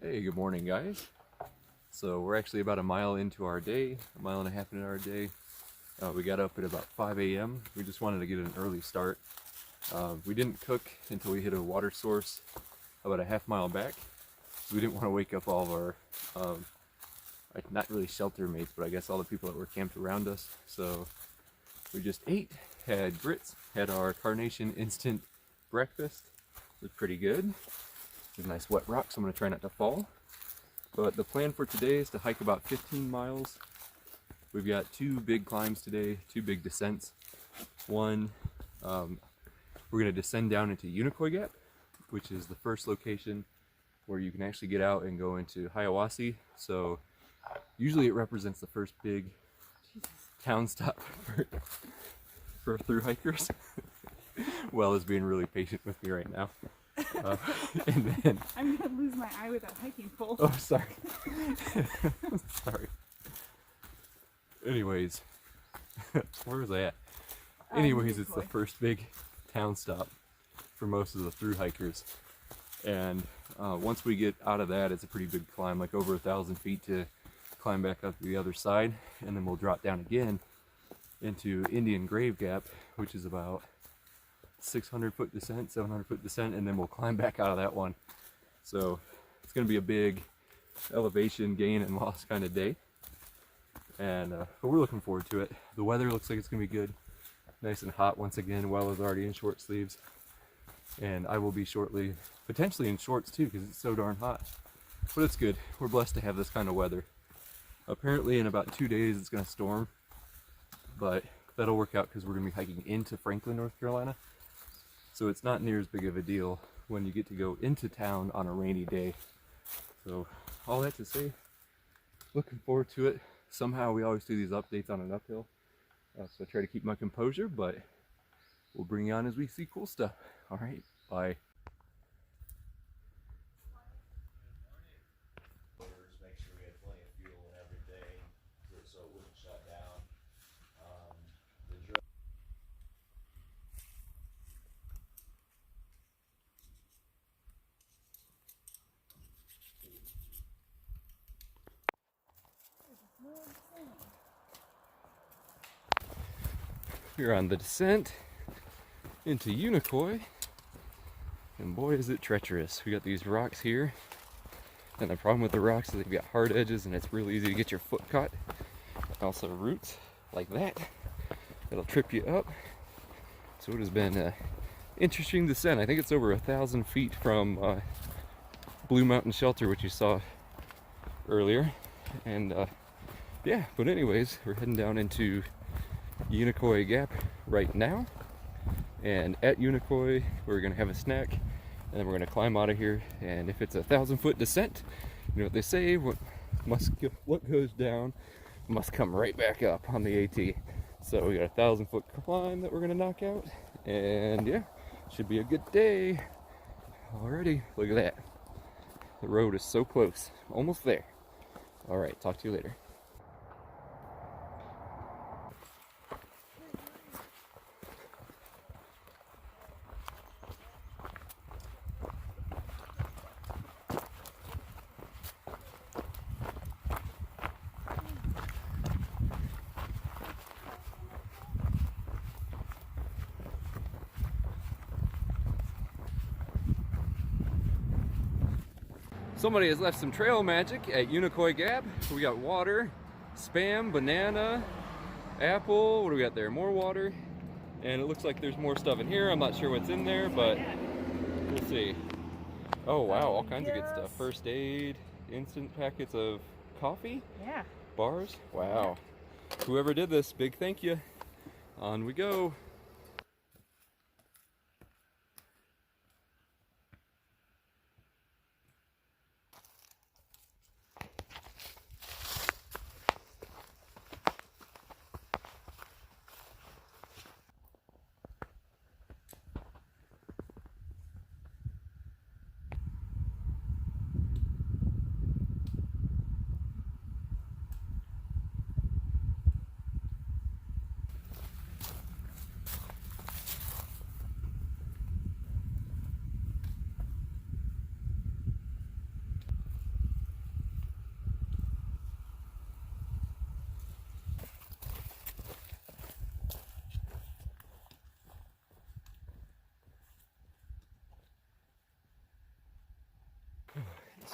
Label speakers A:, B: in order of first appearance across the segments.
A: Hey, good morning, guys. So we're actually about a mile into our day, a mile and a half into our day. We got up at about 5 a.m. We just wanted to get an early start. We didn't cook until we hit a water source about a half mile back. So we didn't want to wake up all of our, not really shelter mates, but I guess all the people that were camped around us. So we just ate, had grits, had our Carnation instant breakfast. It was pretty good. There's a nice wet rock, so I'm going to try not to fall. But the plan for today is to hike about 15 miles. We've got two big climbs today, two big descents. One, we're going to descend down into Unicoi Gap, which is the first location where you can actually get out and go into Hiawassee. So usually it represents the first big town stop for thru hikers. Well is being really patient with me right now. And then
B: I'm gonna lose my eye with that hiking pole.
A: Oh, sorry. Sorry. Anyways, where was I at? Anyways, it's the first big town stop for most of the thru hikers, and once we get out of that, it's a pretty big climb, like over 1,000 feet to climb back up to the other side, and then we'll drop down again into Indian Grave Gap, which is about 600-foot descent, 700-foot descent, and then we'll climb back out of that one. So it's going to be a big elevation gain and loss kind of day, and but we're looking forward to it. The weather looks like it's going to be good, nice and hot once again. Well is already in short sleeves, and I will be shortly, potentially in shorts too, because it's so darn hot. But it's good. We're blessed to have this kind of weather. Apparently in about 2 days it's going to storm, but that'll work out because we're going to be hiking into Franklin, North Carolina. So it's not near as big of a deal when you get to go into town on a rainy day. So all that to say, looking forward to it. Somehow we always do these updates on an uphill. So I try to keep my composure, but we'll bring you on as we see cool stuff. All right, bye.
C: Make sure we had plenty of fuel and everything, so it wouldn't shut down.
A: We're on the descent into Unicoi, and boy is it treacherous. We got these rocks here, and the problem with the rocks is they've got hard edges and it's really easy to get your foot caught. Also roots like that that'll trip you up. So it has been an interesting descent. I think it's over 1,000 feet from Blue Mountain Shelter, which you saw earlier, and yeah, but anyways, we're heading down into Unicoi Gap right now, and at Unicoi we're gonna have a snack, and then we're gonna climb out of here. And if it's a 1,000-foot descent, you know what they say, what goes down must come right back up on the AT. So we got a 1,000-foot climb that we're gonna knock out, and yeah, should be a good day. Alrighty, look at that, the road is so close, almost there. All right, talk to you later. Somebody has left some trail magic at Unicoi Gap. We got water, Spam, banana, apple. What do we got there? More water. And it looks like there's more stuff in here. I'm not sure what's in there, but we'll see. Oh wow, all kinds of good stuff. First aid, instant packets of coffee.
B: Yeah.
A: Bars. Wow. Whoever did this, big thank you. On we go.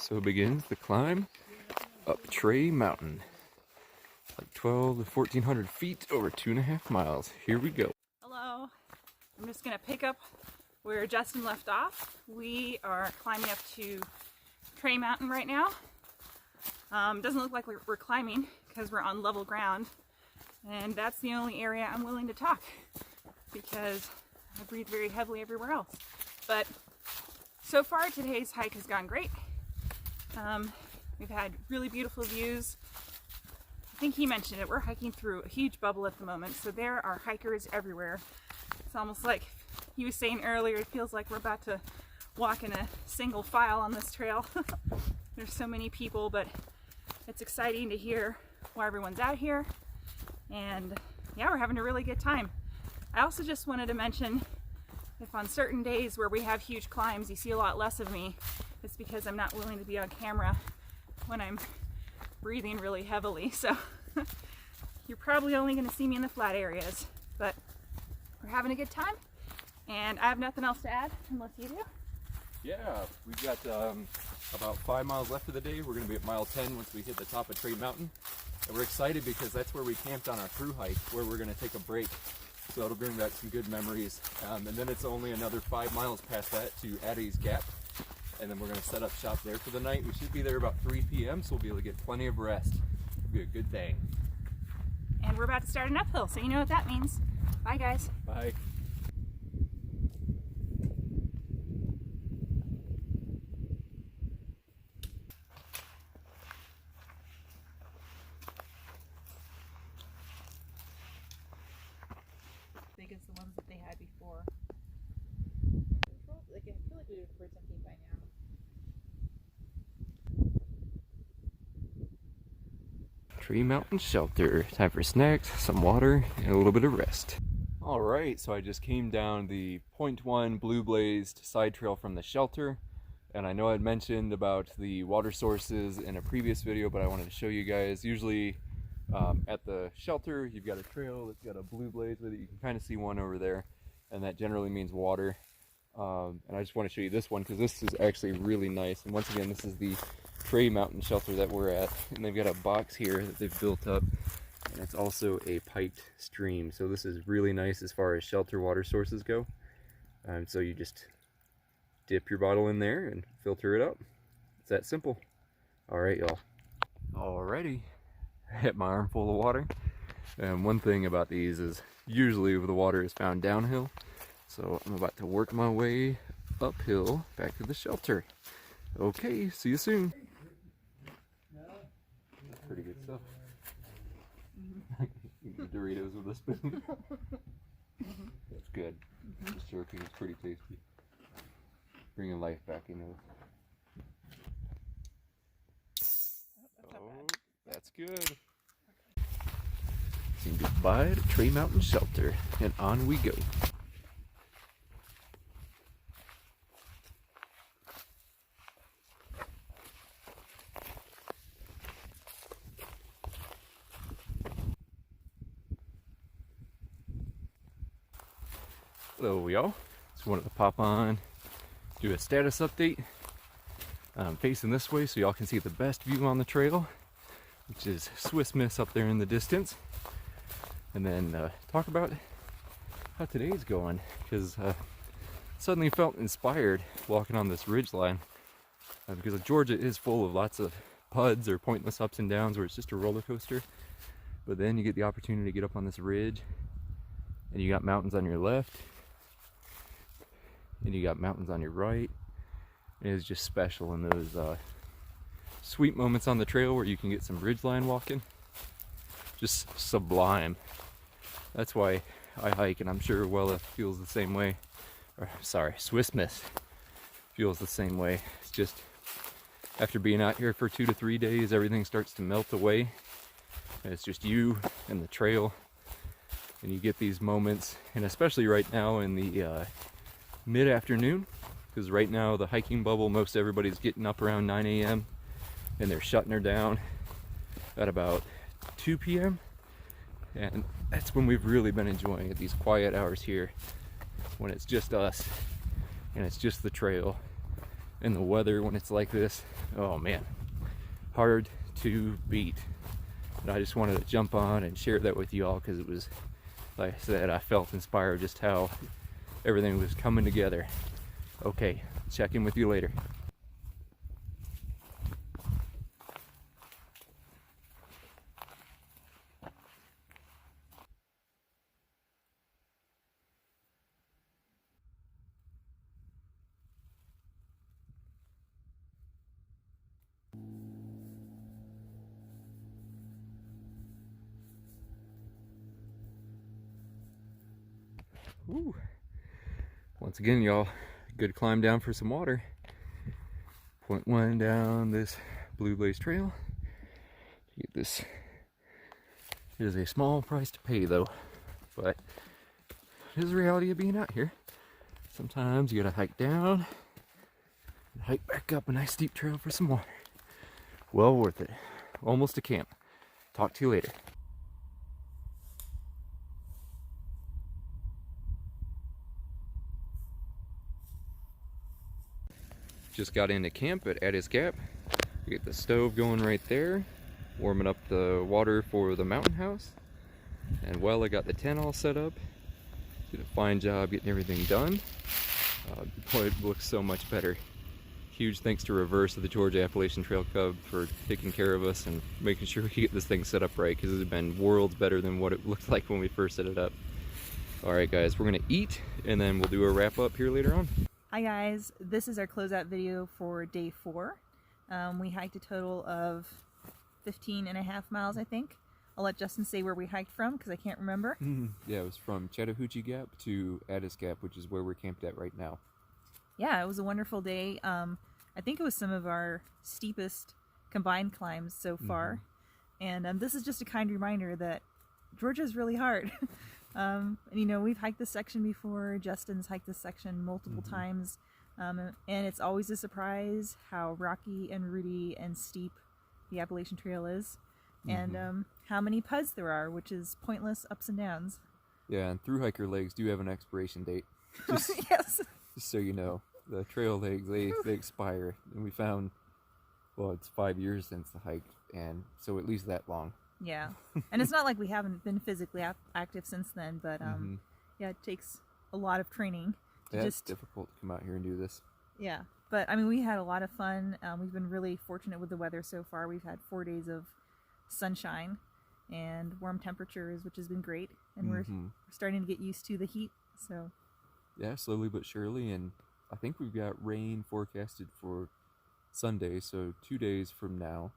A: So begins the climb up Tray Mountain. Like 12 to 1,400 feet over 2.5 miles. Here we go.
B: Hello. I'm just gonna pick up where Justin left off. We are climbing up to Tray Mountain right now. Doesn't look like we're climbing because we're on level ground, and that's the only area I'm willing to talk because I breathe very heavily everywhere else. But so far today's hike has gone great. We've had really beautiful views. I think he mentioned it, we're hiking through a huge bubble at the moment, so there are hikers everywhere. It's almost like he was saying earlier, it feels like we're about to walk in a single file on this trail. There's so many people, but it's exciting to hear why everyone's out here, and yeah, we're having a really good time. I also just wanted to mention, if on certain days where we have huge climbs you see a lot less of me, it's because I'm not willing to be on camera when I'm breathing really heavily, so you're probably only going to see me in the flat areas, but we're having a good time, and I have nothing else to add unless you do.
A: Yeah, we've got about 5 miles left of the day. We're going to be at mile 10 once we hit the top of Tray Mountain, and we're excited because that's where we camped on our through hike, where we're going to take a break, so it'll bring back some good memories. And then it's only another 5 miles past that to Addis Gap, and then we're going to set up shop there for the night. We should be there about 3 p.m., so we'll be able to get plenty of rest. It'll be a good thing.
B: And we're about to start an uphill, so you know what that means. Bye, guys.
A: Bye.
B: I think it's the ones that they had before. Like, I feel like we would have heard something by now.
A: Tray Mountain Shelter. Time for snacks, some water, and a little bit of rest. Alright, so I just came down the 0.1 blue blazed side trail from the shelter, and I know I'd mentioned about the water sources in a previous video, but I wanted to show you guys. Usually at the shelter you've got a trail that's got a blue blaze with it. You can kind of see one over there, and that generally means water. And I just want to show you this one because this is actually really nice. And once again, this is the Tray Mountain Shelter that we're at, and they've got a box here that they've built up, and it's also a piped stream, so this is really nice as far as shelter water sources go. So you just dip your bottle in there and filter it up. It's that simple. Alright, y'all. Alrighty, I hit my arm full of water, and one thing about these is usually the water is found downhill, so I'm about to work my way uphill back to the shelter. Okay, see you soon. Pretty good stuff. Doritos with a spoon. That's good. This jerky is pretty tasty. Bringing life back into it. Oh, that's good. Saying goodbye to Tray Mountain Shelter, and on we go. Hello y'all, just wanted to pop on, do a status update. I'm facing this way so y'all can see the best view on the trail, which is Swiss Miss up there in the distance. And then talk about how today's going, because suddenly felt inspired walking on this ridge line, because Georgia is full of lots of PUDs or pointless ups and downs where it's just a roller coaster. But then you get the opportunity to get up on this ridge, and you got mountains on your left, and you got mountains on your right. It is just special in those sweet moments on the trail where you can get some ridgeline walking. Just sublime. That's why I hike, and I'm sure Wella feels the same way. Or, sorry, Swiss Miss feels the same way. It's just, after being out here for 2 to 3 days, everything starts to melt away. And it's just you and the trail. And you get these moments, and especially right now in the mid-afternoon, because right now the hiking bubble, most everybody's getting up around 9 a.m. and they're shutting her down at about 2 p.m. and that's when we've really been enjoying it, these quiet hours here, when it's just us and it's just the trail And the weather when it's like this, oh man, hard to beat. And I just wanted to jump on and share that with you all because it was, like I said, I felt inspired just how everything was coming together. Okay, check in with you later. Woo. Once again, y'all, good climb down for some water. Point one down this Blue Blaze Trail. Get this. It is a small price to pay, though, but it is the reality of being out here. Sometimes you gotta hike down and hike back up a nice steep trail for some water. Well worth it. Almost to camp. Talk to you later. Just got into camp at Addis Gap. We get the stove going right there, warming up the water for the mountain house. And while I got the tent all set up, did a fine job getting everything done. Boy, it looks so much better. Huge thanks to Reverse of the Georgia Appalachian Trail Cub for taking care of us and making sure we get this thing set up right, because it has been worlds better than what it looked like when we first set it up. Alright guys, we're gonna eat and then we'll do a wrap up here later on.
B: Hi guys, this is our closeout video for day 4. We hiked a total of 15.5 miles, I think. I'll let Justin say where we hiked from because I can't remember.
A: Yeah, it was from Chattahoochee Gap to Addis Gap, which is where we're camped at right now.
B: Yeah, it was a wonderful day. I think it was some of our steepest combined climbs so far. And this is just a kind reminder that Georgia's really hard. And you know, we've hiked this section before. Justin's hiked this section multiple times. And it's always a surprise how rocky and rooty and steep the Appalachian Trail is. And how many PUDs there are, which is pointless ups and downs.
A: Yeah, and through hiker legs do have an expiration date. Just,
B: Yes.
A: just so you know, the trail legs, they expire. And we found, well, it's 5 years since the hike, and so at least that long.
B: Yeah. And it's not like we haven't been physically active since then, but yeah, it takes a lot of training to
A: It's difficult to come out here and do this.
B: Yeah. But I mean, we had a lot of fun. We've been really fortunate with the weather so far. We've had 4 days of sunshine and warm temperatures, which has been great. And we're starting to get used to the heat. So
A: yeah, slowly but surely. And I think we've got rain forecasted for Sunday, so 2 days from now.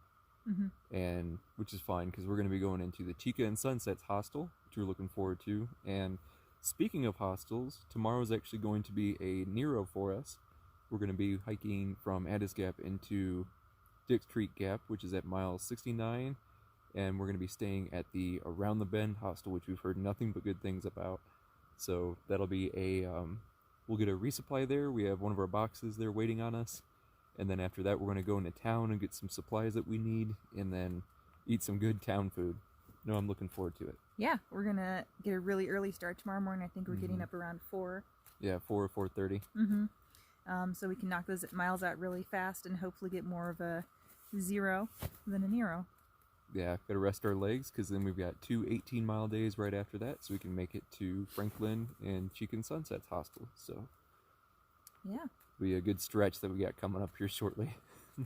A: And which is fine because we're going to be going into the Chica and Sunsets hostel, which we're looking forward to. And speaking of hostels, tomorrow is actually going to be a Nero for us. We're going to be hiking from Addis Gap into Dix Creek Gap, which is at mile 69, and we're going to be staying at the Around the Bend hostel, which we've heard nothing but good things about. So that'll be a we'll get a resupply there. We have one of our boxes there waiting on us. And then after that, we're going to go into town and get some supplies that we need, and then eat some good town food. No, I'm looking forward to it.
B: yeah, we're going to get a really early start tomorrow morning. I think we're getting up around 4.
A: Yeah, 4 or 4:30.
B: So we can knock those miles out really fast and hopefully get more of a 0 than a Nero.
A: Yeah, got to rest our legs because then we've got 2 18-mile days right after that, so we can make it to Franklin and Chica and Sunsets hostel. So
B: Yeah.
A: be a good stretch that we got coming up here shortly.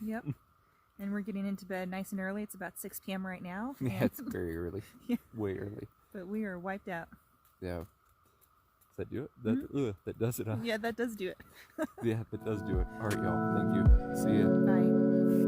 B: Yep. And we're getting into bed nice and early. It's about 6 p.m. right now.
A: Yeah, it's very early.
B: Yeah.
A: Way early.
B: But we are wiped out.
A: Yeah. Does that do it? That does it, huh?
B: Yeah, that does do it.
A: Yeah, that does do it. All right, y'all. Thank you. See ya.
B: Bye.